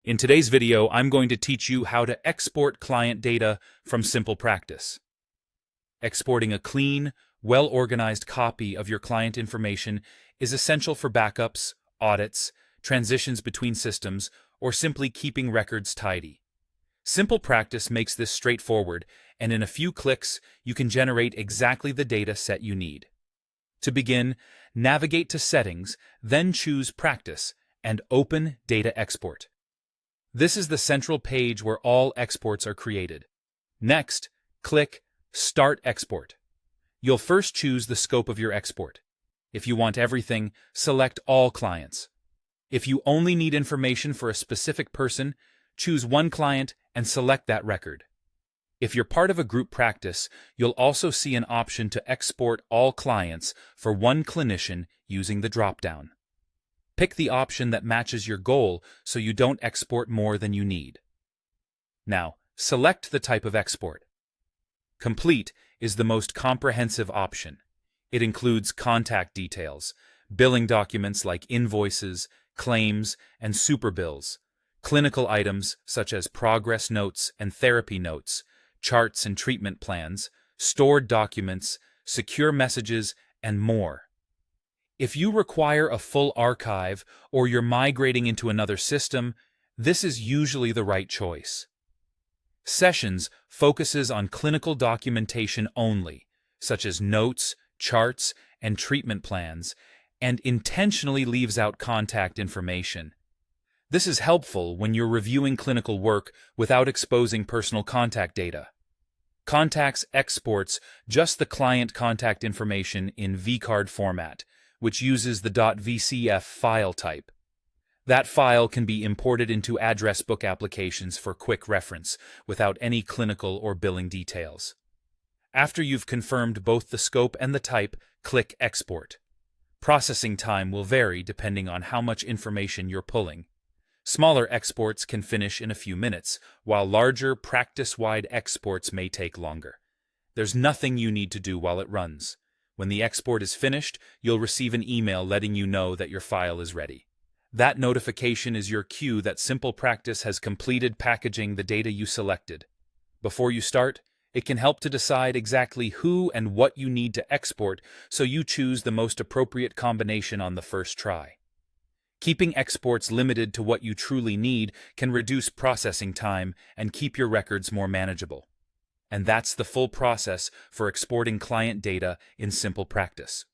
In today's video, I'm going to teach you how to export client data from SimplePractice. Exporting a clean, well-organized copy of your client information is essential for backups, audits, transitions between systems, or simply keeping records tidy. SimplePractice makes this straightforward, and in a few clicks, you can generate exactly the data set you need. To begin, navigate to Settings, then choose Practice, and open Data Export. This is the central page where all exports are created. Next, click Start Export. You'll first choose the scope of your export. If you want everything, select All Clients. If you only need information for a specific person, choose one client and select that record. If you're part of a group practice, you'll also see an option to export all clients for one clinician using the drop-down. Pick the option that matches your goal so you don't export more than you need. Now, select the type of export. Complete is the most comprehensive option. It includes contact details, billing documents like invoices, claims, and superbills, clinical items such as progress notes and therapy notes, charts and treatment plans, stored documents, secure messages, and more. If you require a full archive or you're migrating into another system, this is usually the right choice. Sessions focuses on clinical documentation only, such as notes, charts, and treatment plans, and intentionally leaves out contact information. This is helpful when you're reviewing clinical work without exposing personal contact data. Contacts exports just the client contact information in vCard format, which uses the .vcf file type. That file can be imported into address book applications for quick reference, without any clinical or billing details. After you've confirmed both the scope and the type, click Export. Processing time will vary depending on how much information you're pulling. Smaller exports can finish in a few minutes, while larger, practice-wide exports may take longer. There's nothing you need to do while it runs. When the export is finished, you'll receive an email letting you know that your file is ready. That notification is your cue that SimplePractice has completed packaging the data you selected. Before you start, it can help to decide exactly who and what you need to export so you choose the most appropriate combination on the first try. Keeping exports limited to what you truly need can reduce processing time and keep your records more manageable. And that's the full process for exporting client data in SimplePractice.